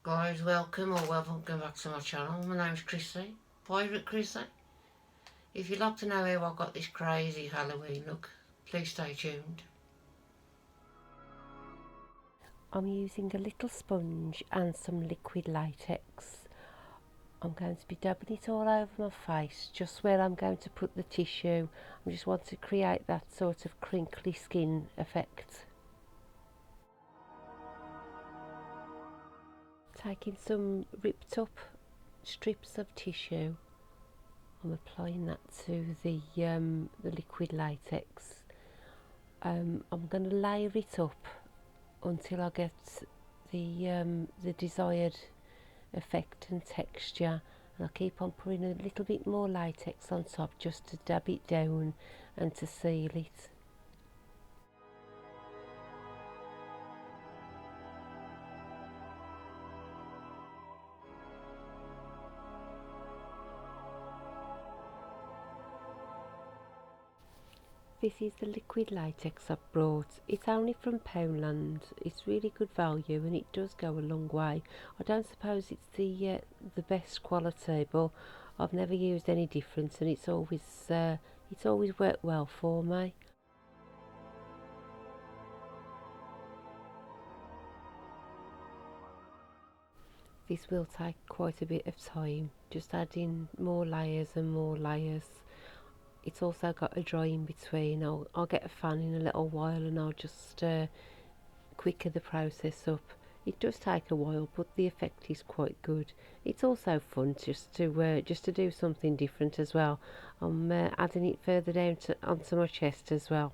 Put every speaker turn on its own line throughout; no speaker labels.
Guys, welcome back to my channel. My name's Chrissy, Pirate Chrissy. If you'd like to know how I got this crazy Halloween look, please stay tuned.
I'm using a little sponge and some liquid latex. I'm going to be dabbing it all over my face, just where I'm going to put the tissue. I just want to create that sort of crinkly skin effect. Taking some ripped up strips of tissue, I'm applying that to the liquid latex. I'm going to layer it up until I get the desired effect and texture, and I'll keep on putting a little bit more latex on top just to dab it down and to seal it. This is the liquid latex I've brought. It's only from Poundland. It's really good value and it does go a long way. I don't suppose it's the best quality, but I've never used any different, and it's always worked well for me. This will take quite a bit of time, just adding more layers and more layers. It's also got a dry in between. I'll get a fan in a little while and I'll just quicker the process up. It does take a while, but the effect is quite good. It's also fun just to do something different as well. I'm adding it further down onto my chest as well.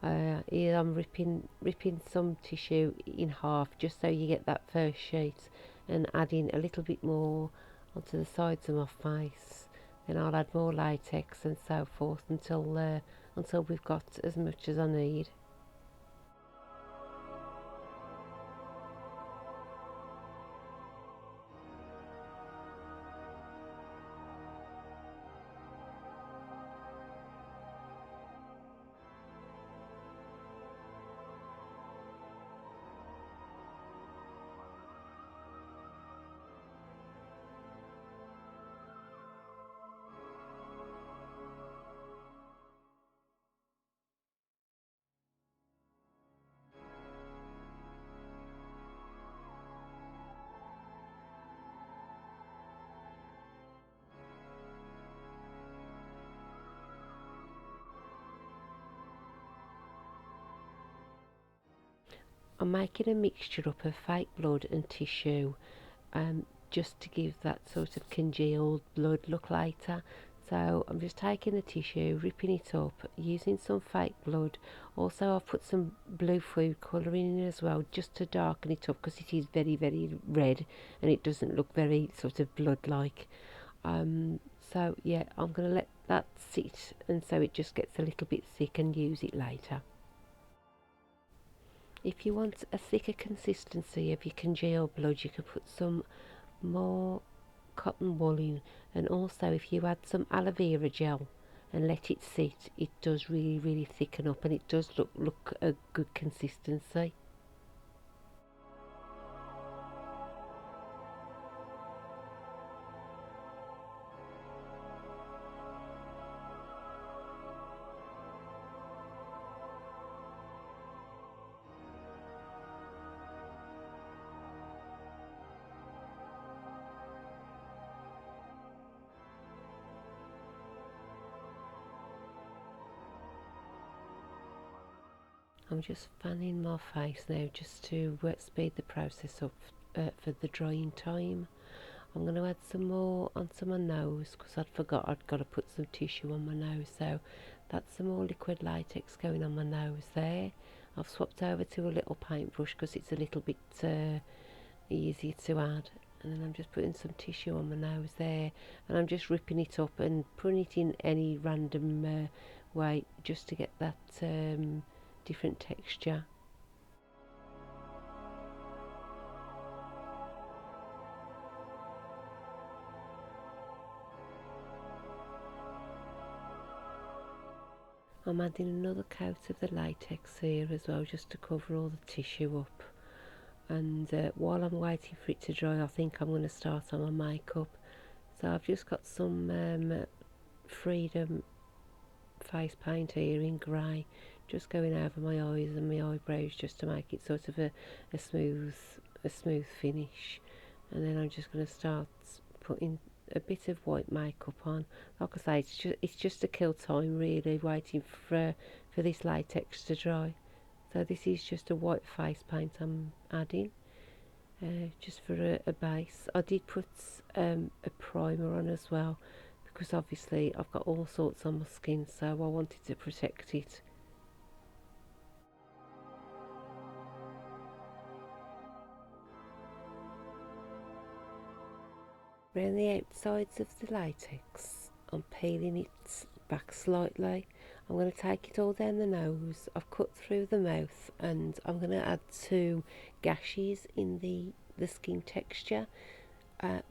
Here I'm ripping some tissue in half just so you get that first sheet, and adding a little bit more onto the sides of my face. Then I'll add more latex and so forth until we've got as much as I need. I'm making a mixture up of fake blood and tissue, just to give that sort of congealed blood look later. So I'm just taking the tissue, ripping it up, using some fake blood. Also I've put some blue food colouring in as well, just to darken it up, because it is very, very red and it doesn't look very sort of blood-like. So yeah, I'm going to let that sit, and so it just gets a little bit thick, and use it later. If you want a thicker consistency of your congealed blood, you can put some more cotton wool in, and also if you add some aloe vera gel and let it sit, it does really thicken up, and it does look a good consistency. I'm just fanning my face now, just to speed the process up for the drying time. I'm going to add some more onto my nose, because I'd forgot I'd got to put some tissue on my nose. So that's some more liquid latex going on my nose there. I've swapped over to a little paintbrush because it's a little bit easier to add. And then I'm just putting some tissue on my nose there, and I'm just ripping it up and putting it in any random way, just to get that different texture. I'm adding another coat of the latex here as well, just to cover all the tissue up. And while I'm waiting for it to dry, I think I'm going to start on my makeup. So I've just got some Freedom face paint here in grey, just going over my eyes and my eyebrows just to make it sort of a smooth finish. And then I'm just going to start putting a bit of white makeup on. Like I say, it's just to kill time really, waiting for this latex to dry. So this is just a white face paint I'm adding, just for a base. I did put a primer on as well, because obviously I've got all sorts on my skin, so I wanted to protect it. Around the outsides of the latex, I'm peeling it back slightly. I'm going to take it all down the nose. I've cut through the mouth, and I'm going to add 2 gashes in the skin texture.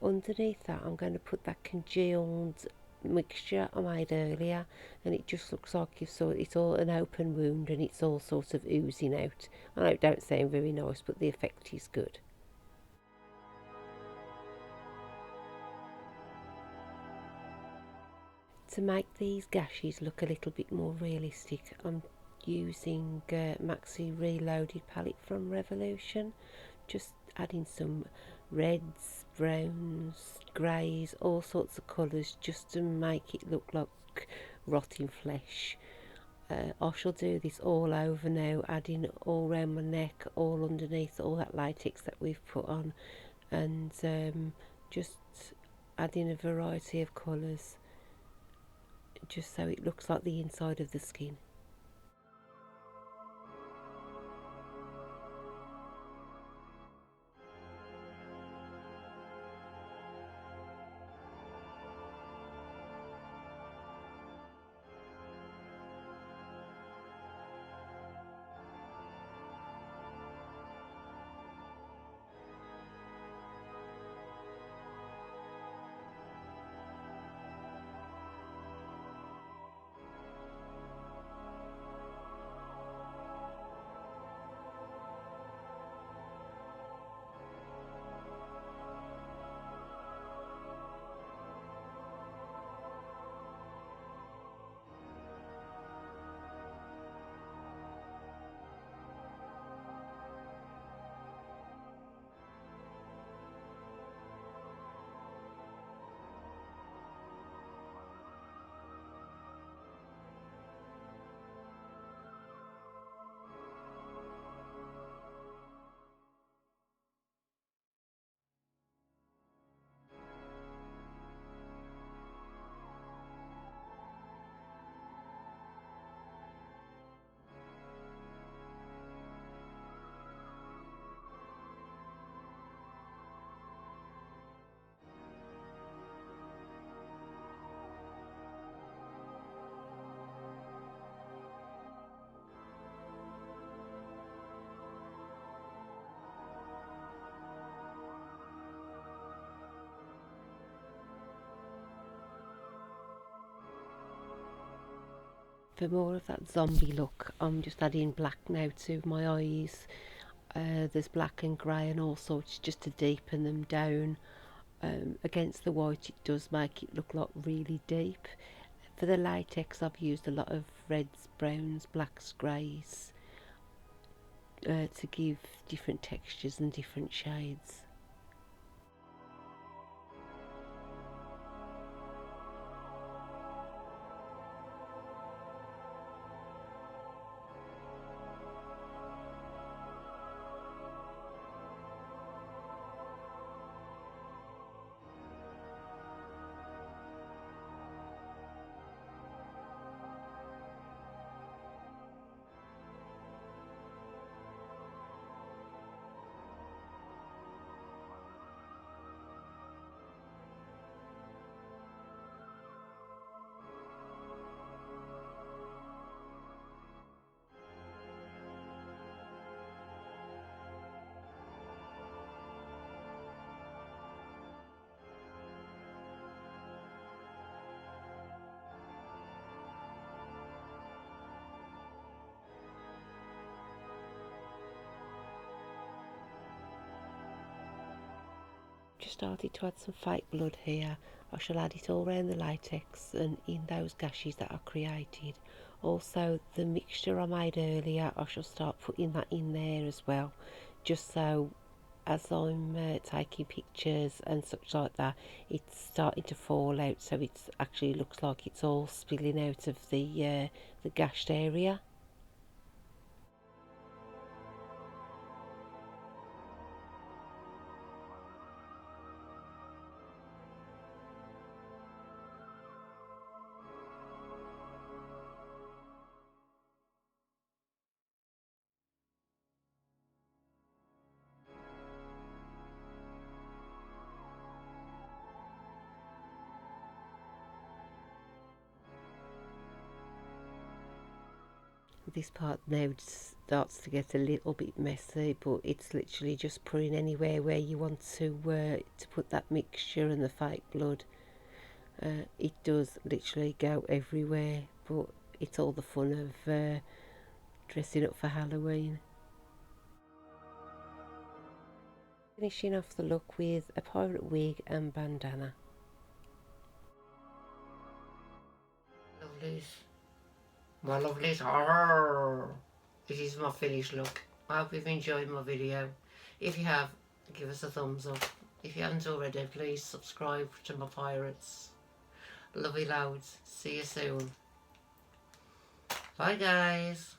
Underneath that, I'm going to put that congealed mixture I made earlier, and it just looks like you've saw it's all an open wound and it's all sort of oozing out. I know it don't sound very nice, but the effect is good. To make these gashes look a little bit more realistic, I'm using Maxi Reloaded palette from Revolution, just adding some reds, browns, greys, all sorts of colours, just to make it look like rotting flesh. I shall do this all over now, adding all around my neck, all underneath all that latex that we've put on, and just adding a variety of colours, just so it looks like the inside of the skin. For more of that zombie look, I'm just adding black now to my eyes. There's black and grey and all sorts, just to deepen them down. Against the white, it does make it look like really deep. For the latex, I've used a lot of reds, browns, blacks, greys, to give different textures and different shades. just started to add some fake blood here. I shall add it all around the latex and in those gashes that I created. Also the mixture I made earlier, I shall start putting that in there as well, just so as I'm taking pictures and such like that, it's starting to fall out, so it actually looks like it's all spilling out of the gashed area. This part now starts to get a little bit messy, but it's literally just putting anywhere where you want to put that mixture and the fake blood. It does literally go everywhere, but it's all the fun of dressing up for Halloween. Finishing off the look with a pirate wig and bandana.
Lovelies. My lovelies. Arrgh. This is my finished look. I hope you've enjoyed my video. If you have, give us a thumbs up. If you haven't already, please subscribe to my pirates. Love you loads. See you soon. Bye guys.